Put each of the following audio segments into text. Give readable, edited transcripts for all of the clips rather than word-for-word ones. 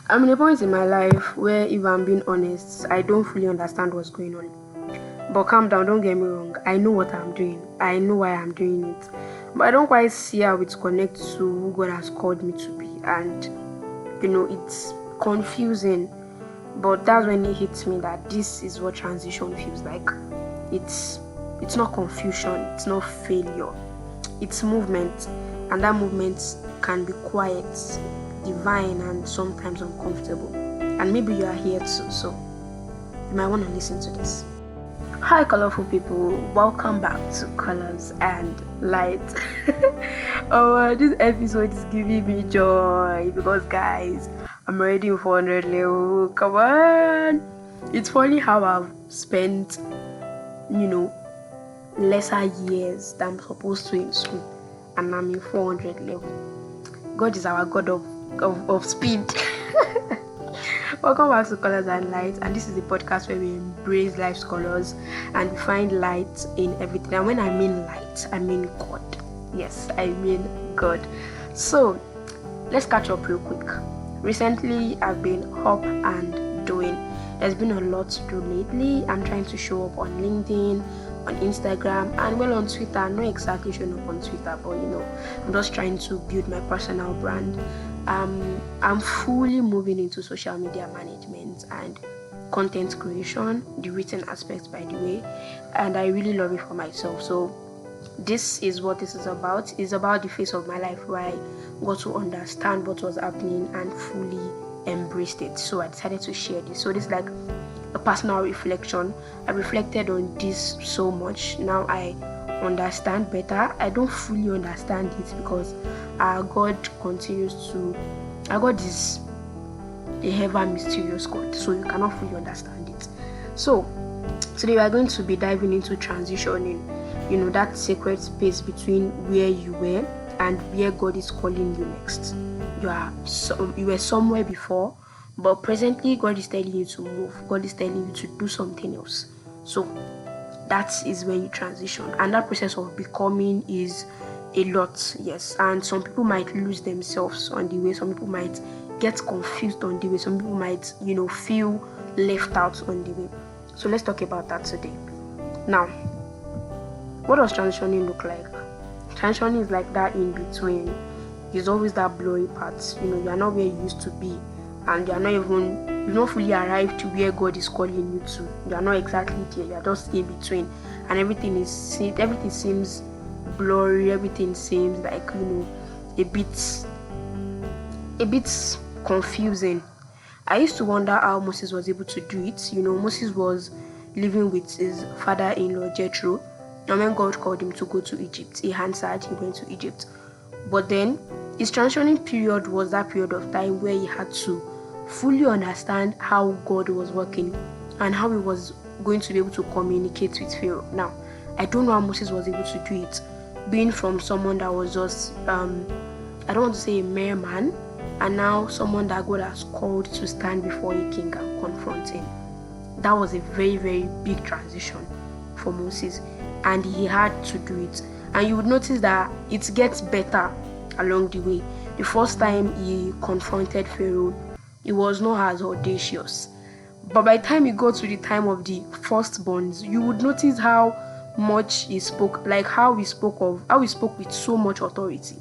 I'm in a point in my life where, if I'm being honest, I don't fully understand what's going on. But calm down, don't get me wrong. I know what I'm doing. I know why I'm doing it. But I don't quite see how it connects to who God has called me to be. And, it's confusing. But that's when it hits me that this is what transition feels like. It's it's not confusion, it's not failure. It's movement. And that movement can be quiet, divine, and sometimes uncomfortable. And maybe you are here too, so you might want to listen to this. Hi, colorful people. Welcome back to Colors and Light. This episode is giving me joy because, guys, I'm already in 400 level. Come on. It's funny how I've spent, lesser years than I'm supposed to in school, and I'm in 400 level. God is our God of speed. Welcome back to Colors and Light, and this is the podcast where we embrace life's colors and we find light in everything. And when I mean light, I mean God. Yes, I mean God. So let's catch up real quick. Recently, I've been up and doing. There's been a lot to do lately. I'm trying to show up on LinkedIn, on Instagram, and on Twitter. I'm not exactly showing up on Twitter, but I'm just trying to build my personal brand. I'm fully moving into social media management and content creation, the written aspect, by the way, and I really love it for myself. So this is what this is about. It's about the phase of my life where I got to understand what was happening and fully embraced it. So I decided to share this. So this is like a personal reflection. I reflected on this so much. Now I understand better. I don't fully understand it because our God is a ever mysterious God, so you cannot fully understand it. So today we are going to be diving into transitioning, that sacred space between where you were and where God is calling you next. You were somewhere before, but presently God is telling you to move. God is telling you to do something else. So that is when you transition, and that process of becoming is a lot. Yes, and some people might lose themselves on the way. Some people might get confused on the way. Some people might feel left out on the way. So let's talk about that today. Now, what does transitioning look like? Transitioning is like that in between. There's always that blurry part. You are not where you used to be, and you've not fully arrived to where God is calling you to. You are not exactly there. You are just in between, and everything seems blurry. Everything seems like a bit confusing. I used to wonder how Moses was able to do it. Moses was living with his father-in-law Jethro, and when God called him to go to Egypt, he answered. He went to Egypt. But then his transitioning period was that period of time where he had to fully understand how God was working and how he was going to be able to communicate with Pharaoh. Now, I don't know how Moses was able to do it, being from someone that was just I don't want to say a mere man, and now someone that God has called to stand before a king and confront him. That was a very, very big transition for Moses, and he had to do it. And you would notice that it gets better along the way. The first time he confronted Pharaoh, it was not as audacious. But by the time he got to the time of the firstborns, you would notice how much he spoke, like how he spoke with so much authority.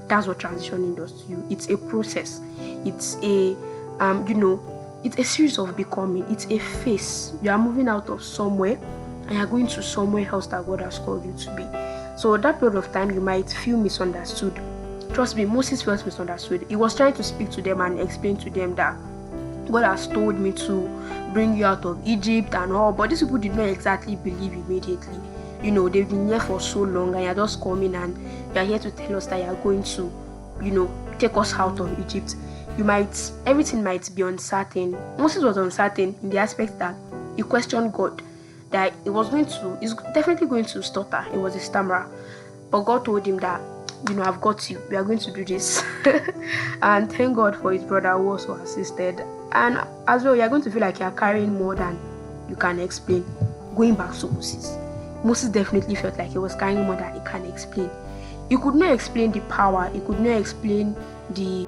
That's what transitioning does to you. It's a process. It's it's a series of becoming. It's a phase. You are moving out of somewhere and you're going to somewhere else that God has called you to be. So that period of time, you might feel misunderstood. Trust me, Moses felt misunderstood. He was trying to speak to them and explain to them that God has told me to bring you out of Egypt and all, but these people did not exactly believe immediately. They've been here for so long, and you're just coming and you're here to tell us that you're going to, take us out of Egypt. Everything might be uncertain. Moses was uncertain in the aspect that he questioned God, that he's definitely going to stutter. He was a stammerer, but God told him that, I've got you. We are going to do this. And thank God for his brother who also assisted. And as well, you're going to feel like you're carrying more than you can explain. Going back to Moses definitely felt like he was carrying more than he can explain. He could not explain the power. He could not explain the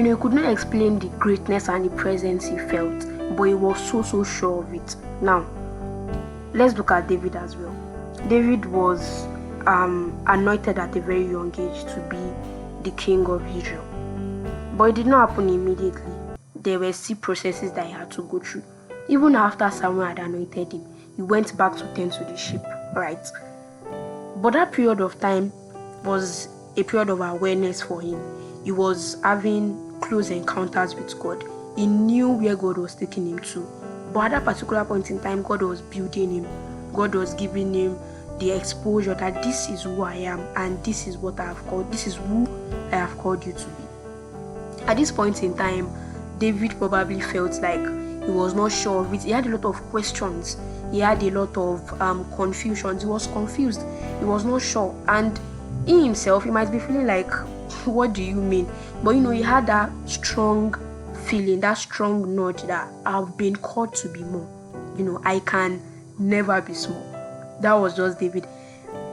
He could not explain the greatness and the presence he felt, but he was so sure of it. Now, let's look at David as well. David was anointed at a very young age to be the king of Israel, but it did not happen immediately. There were still processes that he had to go through. Even after Samuel had anointed him, he went back to tend to the sheep, right? But that period of time was a period of awareness for him. He was having close encounters with God. He knew where God was taking him to. But at that particular point in time, God was building him. God was giving him the exposure that this is who I am and this is what I have called. This is who I have called you to be. At this point in time, David probably felt like he was not sure of it. He had a lot of questions. He had a lot of confusions. He was confused. He was not sure. And he himself, he might be feeling like, what do you mean? But he had that strong feeling, that strong nudge that I've been called to be more. I can never be small. That was just David.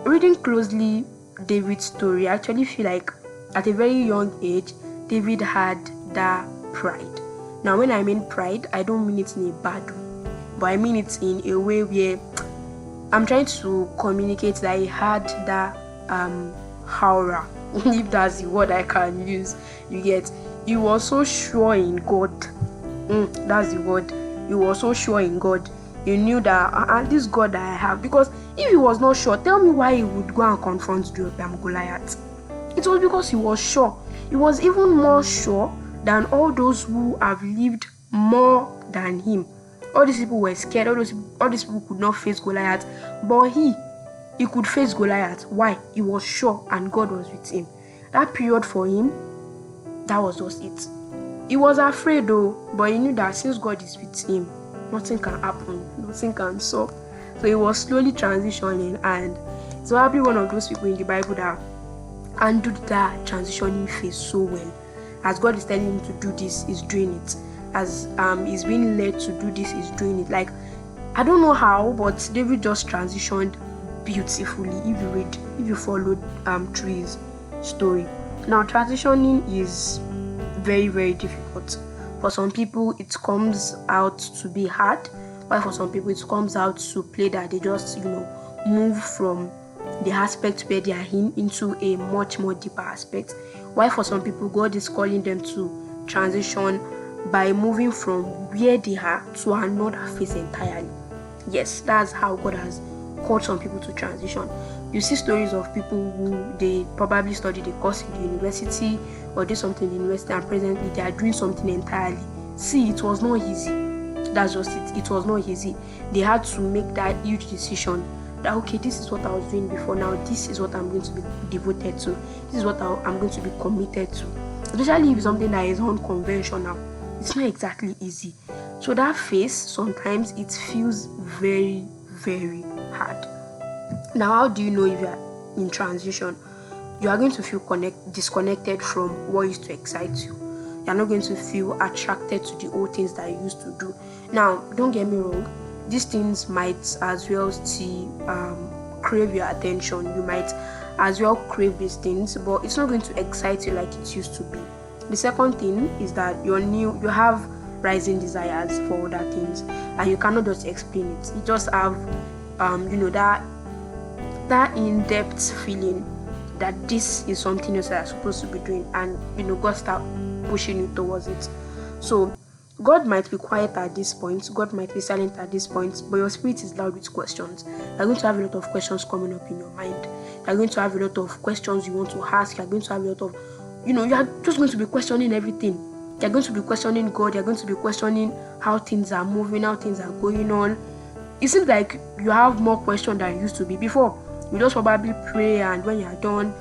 Reading closely David's story, I actually feel like at a very young age, David had that pride. Now, when I mean pride, I don't mean it in a bad way, but I mean it in a way where I'm trying to communicate that he had that aura, if that's the word I can use. You get? He was so sure in God. That's the word. He was so sure in God. He knew that this God that I have. Because if he was not sure, tell me why he would go and confront Goliath. It was because he was sure. He was even more sure than all those who have lived more than him. All these people were scared. All these people could not face Goliath, but he could face Goliath. Why? He was sure, and God was with him. That period for him, that was just it. He was afraid though, but he knew that since God is with him, nothing can happen, nothing can stop. So he was slowly transitioning, and it's probably one of those people in the Bible that handled that transitioning phase so well. As God is telling him to do this, he's doing it. As he's being led to do this, he's doing it. Like, I don't know how, but David just transitioned beautifully if you followed through his story. Now, transitioning is very, very difficult. For some people, it comes out to be hard, while for some people, it comes out to play that they just, move from the aspect where they are in into a much more deeper aspect. While for some people, God is calling them to transition by moving from where they are to another phase entirely. Yes, that's how God has called some people to transition. You see stories of people who they probably studied a course in the university or did something in the university, and presently they are doing something entirely. See, it was not easy. That's just it. It was not easy. They had to make that huge decision that, okay, this is what I was doing before, now this is what I'm going to be devoted to. This is what I'm going to be committed to. Especially if it's something that is unconventional. It's not exactly easy. So that phase, sometimes it feels very, very hard. Now, how do you know if you are in transition? You are going to feel disconnected from what used to excite you. You are not going to feel attracted to the old things that you used to do. Now, don't get me wrong, these things might as well still crave your attention. You might as well crave these things, but it's not going to excite you like it used to be. The second thing is that you have rising desires for other things, and you cannot just explain it. You just have that in-depth feeling that this is something else that you're supposed to be doing, and God start pushing you towards it. So God might be quiet at this point, God might be silent at this point, but your spirit is loud with questions. You're going to have a lot of questions coming up in your mind. You're going to have a lot of questions you want to ask. You're going to have a lot of, you're just going to be questioning everything. You're going to be questioning God. You're going to be questioning how things are moving, how things are going on. It seems like you have more questions than you used to be before. You just probably pray, and when you're done,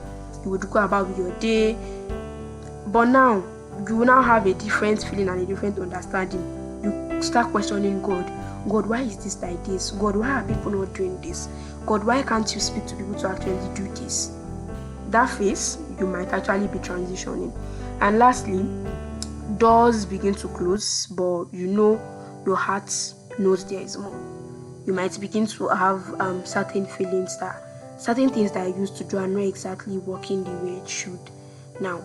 you would go about with your day. But now, you will now have a different feeling and a different understanding. You start questioning God. God, why is this like this? God, why are people not doing this? God, why can't you speak to people to actually do this? That phase, you might actually be transitioning. And lastly, doors begin to close, but your heart knows there is more. You might begin to have certain feelings that certain things that I used to do are not exactly working the way it should. Now,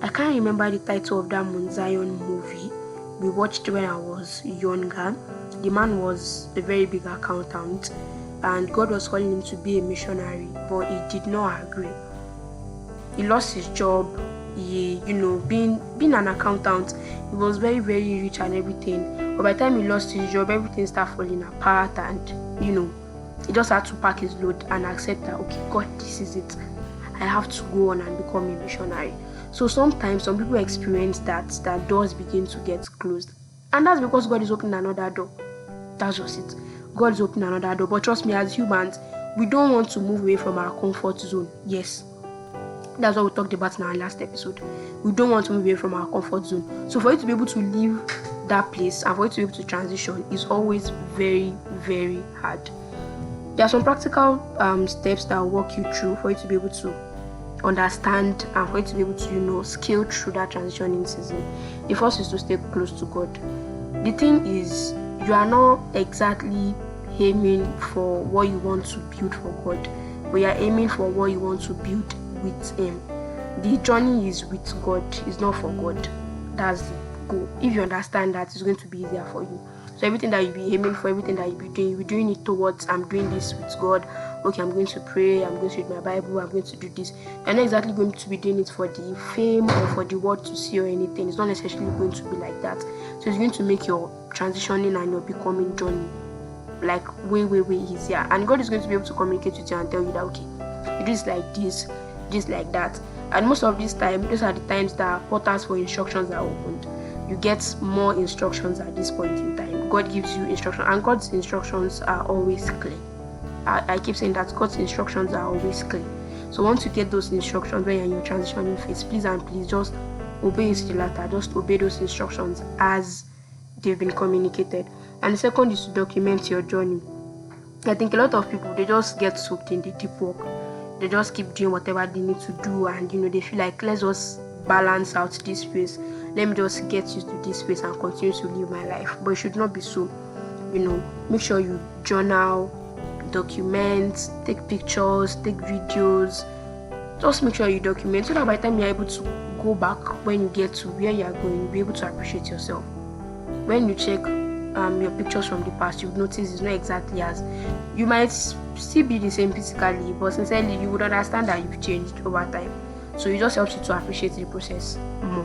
I can't remember the title of that Mount Zion movie we watched when I was younger. The man was a very big accountant, and God was calling him to be a missionary, but he did not agree. He lost his job. He, being an accountant, he was very, very rich and everything. But by the time he lost his job, everything started falling apart, and he just had to pack his load and accept that, okay, God, this is it. I have to go on and become a missionary. So sometimes some people experience that doors begin to get closed, and that's because God is opening another door. That's just it. God is opening another door. But trust me, as humans, we don't want to move away from our comfort zone. Yes, that's what we talked about in our last episode. We don't want to move away from our comfort zone. So for you to be able to leave that place and for you to be able to transition is always very, very hard. There are some practical steps that will walk you through for you to be able to understand and for you to be able to scale through that transitioning season. The first is to stay close to God. The thing is, you are not exactly aiming for what you want to build for God, but you are aiming for what you want to build with Him. The journey is with God, it's not for God. That's the goal. If you understand that, it's going to be easier for you. So everything that you'll be aiming for, everything that you'll be doing it towards, I'm doing this with God. Okay, I'm going to pray, I'm going to read my Bible, I'm going to do this. You're not exactly going to be doing it for the fame or for the world to see or anything. It's not necessarily going to be like that. So it's going to make your transitioning and your becoming journey like way, way, way easier. And God is going to be able to communicate with you and tell you that, okay, you do this like this, this like that. And most of this time, those are the times that portals for instructions are opened. You get more instructions at this point in time. God gives you instructions, and God's instructions are always clear. I keep saying that God's instructions are always clear. So once you get those instructions when you're in your transitioning phase, please and please just obey it to the latter. Just obey those instructions as they've been communicated. And the second is to document your journey. I think a lot of people, they just get soaked in the deep work. They just keep doing whatever they need to do, and they feel like, let's just balance out this phase. Let me just get used to this phase and continue to live my life. But it should not be so. Make sure you journal, document, take pictures, take videos. Just make sure you document so that by the time you're able to go back when you get to where you're going, you'll be able to appreciate yourself. When you check your pictures from the past, you'll notice it's not exactly as you might still be the same physically, but sincerely you would understand that you've changed over time. So it just helps you to appreciate the process more.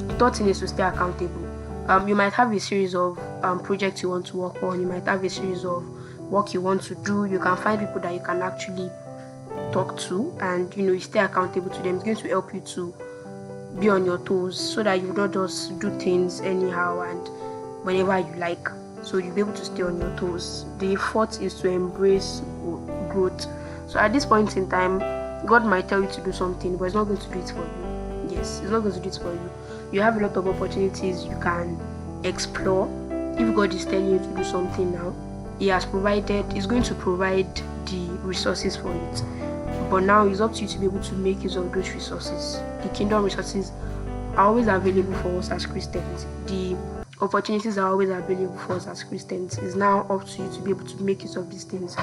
The third thing is to stay accountable. You might have a series of projects you want to work on. You might have a series of work you want to do. You can find people that you can actually talk to, and you stay accountable to them. It's going to help you to be on your toes so that you don't just do things anyhow and whenever you like. So you'll be able to stay on your toes. The fourth is to embrace growth. So at this point in time, God might tell you to do something, but He's not going to do it for you. Yes, He's not going to do it for you. You have a lot of opportunities you can explore. If God is telling you to do something now, He's going to provide the resources for it. But now it's up to you to be able to make use of those resources. The kingdom resources are always available for us as Christians. The opportunities are always available for us as Christians. It's now up to you to be able to make use of these things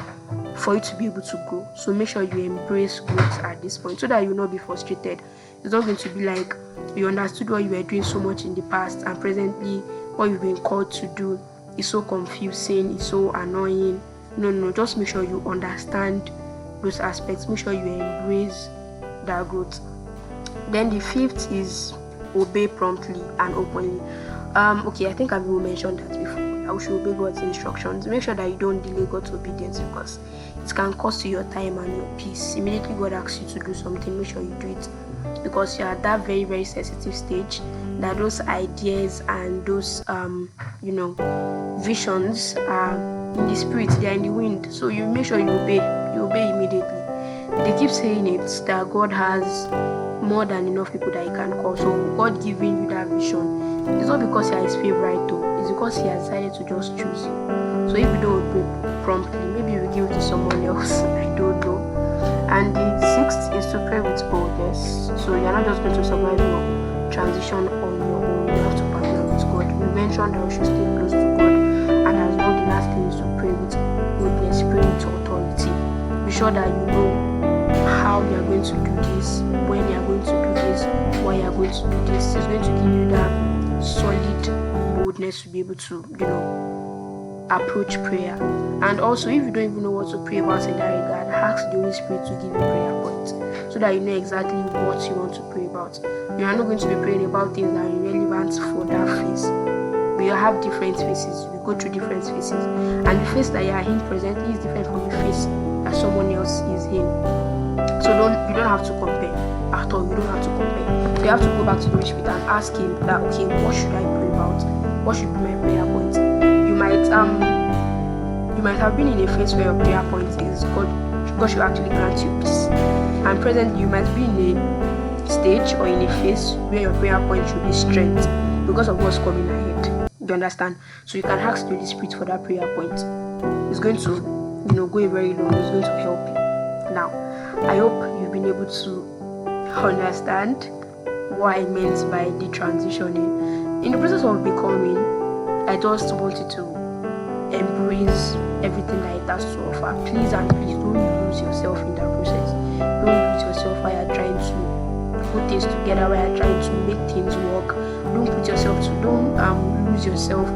for you to be able to grow. So make sure you embrace growth at this point so that you will not be frustrated. It's not going to be like you understood what you were doing so much in the past and presently what you've been called to do is so confusing, it's so annoying. No, just make sure you understand those aspects. Make sure you embrace that growth. Then the fifth is obey promptly and openly. I think I've mentioned that before. We should obey God's instructions. Make sure that you don't delay God's obedience because it can cost you your time and your peace. Immediately God asks you to do something, make sure you do it because you're at that very, very sensitive stage that those ideas and those visions are in the spirit, they are in the wind. So you make sure you obey immediately. They keep saying it that God has more than enough people that He can call. So God giving you that vision, it's not because you are His favorite though, it's because He has decided to just choose you. So if you don't obey promptly, maybe you will give it to someone else. I don't know. And the sixth is to pray with boldness. So you're not just going to survive your transition on your own, you have to partner with God. We mentioned that we should stay close to God, and as well the last thing is to pray with boldness, pray with authority. Be sure that you know how how you are going to do this, when you are going to do this, why you are going to do this. It's going to give you that solid boldness to be able to, approach prayer. And also, if you don't even know what to pray about in that regard, ask the Holy Spirit to give you prayer points so that you know exactly what you want to pray about. You are not going to be praying about things that are irrelevant for that phase. We have different phases. We go through different phases, and the phase that you are in presently is different from the phase that someone else is in. So you don't have to compare at all. You don't have to compare. So you have to go back to the Holy Spirit and ask Him that, okay, what should I pray about? What should be my prayer point? You might have been in a phase where your prayer point is God should actually grant you peace, and presently you might be in a stage or in a phase where your prayer point should be strength because of what's coming ahead. You understand? So you can ask the Holy Spirit for that prayer point. It's going to, go a very long. It's going to help you. Now, I hope you've been able to understand what I meant by the transitioning. In the process of becoming, I just wanted to embrace everything that it has to offer. Please and please don't lose yourself in that process. Don't lose yourself while you're trying to put things together, while you're trying to make things work. Don't lose yourself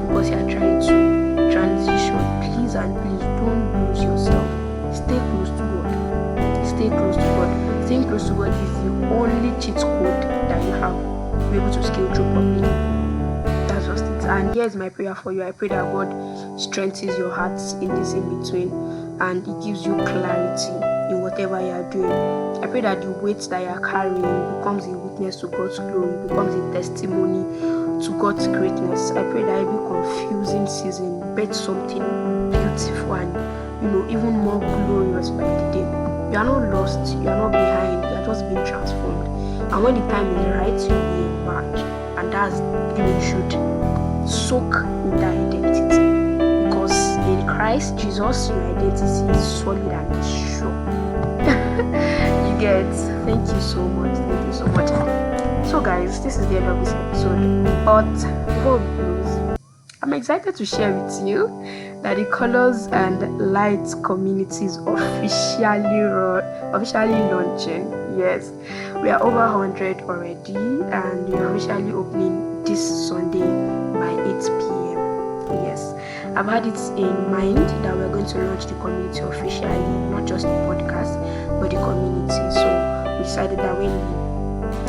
because you're trying to transition. Please and please don't lose yourself. Stay close to God. Stay close to God. Staying close to God is the only cheat code that you have to be able to scale through properly. That's just it. And here's my prayer for you. I pray that God strengthens your hearts in this in between, and it gives you clarity in whatever you are doing. I pray that the weight that you are carrying becomes a witness to God's glory, becomes a testimony to God's greatness. I pray that every confusing season bet something beautiful and even more glorious by the day. You are not lost, you are not behind, you are just being transformed. And when the time is right, you will emerge. And that's you should soak in that identity. Because in Christ Jesus, your identity is solid and sure. You get. Thank you so much. Thank you so much. So guys, this is the end of this episode. But before we close, I'm excited to share with you that the Colors and Lights community is officially launching. Yes, we are over 100 already, and we are officially opening this Sunday by 8 p.m. Yes, I've had it in mind that we're going to launch the community officially, not just the podcast, but the community. So we decided that when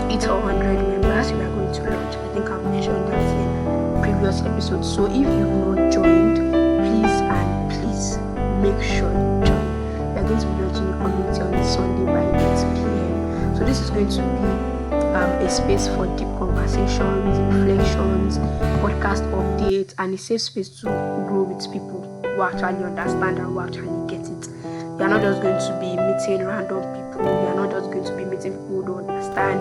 we hit 100 members, we are going to launch. I think I've mentioned that in previous episodes. So if you've not joined, please make sure you join. We are going to be launching the community on Sunday by 8 p.m. So this is going to be a space for deep conversations, reflections, podcast updates, and a safe space to grow with people who actually understand and who actually get it. You are not just going to be meeting random people. You are not just going to be meeting people who don't understand,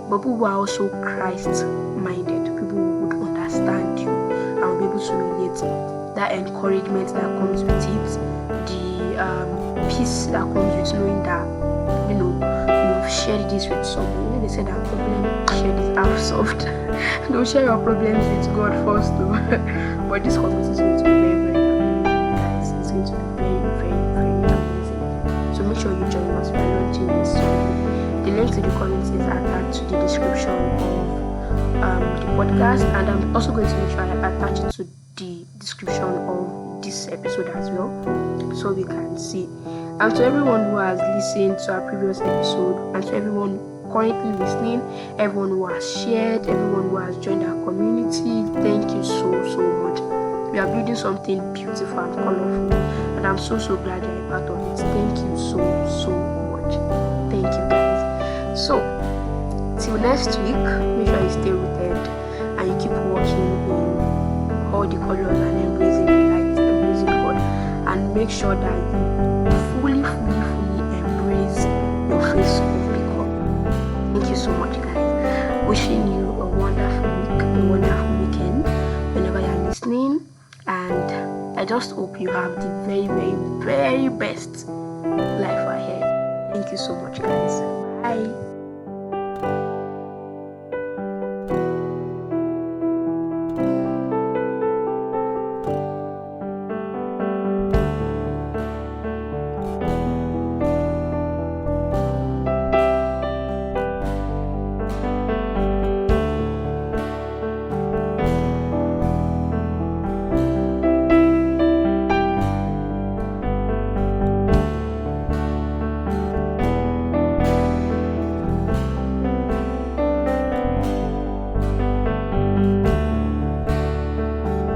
but people who are also Christ-minded, people who would understand you and will be able to relate. That encouragement that comes with it, the peace that comes with knowing that you've shared this with someone. They say that problem shared is half solved. Don't share your problems with God first though. But this community is going to be very, very amazing, guys. It's going to be very, very, very amazing. So make sure you join us. We're launching this Sunday. The link to the community is attached to the description of the podcast, and I'm also going to make sure I attach it to the description of this episode as well, so we can see. And to everyone who has listened to our previous episode, and to everyone currently listening, everyone who has shared, everyone who has joined our community, thank you so much. We are building something beautiful and colorful, and I'm so glad you're a part of it. Thank you so much. Thank you guys. So till next week, make sure you stay rooted and you keep walking in all the colors and embracing the light, embracing God, and make sure that you fully embrace your face of become. Thank you so much, guys. Wishing you a wonderful week, a wonderful weekend whenever you're listening, and I just hope you have the very, very, very best life ahead. Thank you so much, guys. Bye.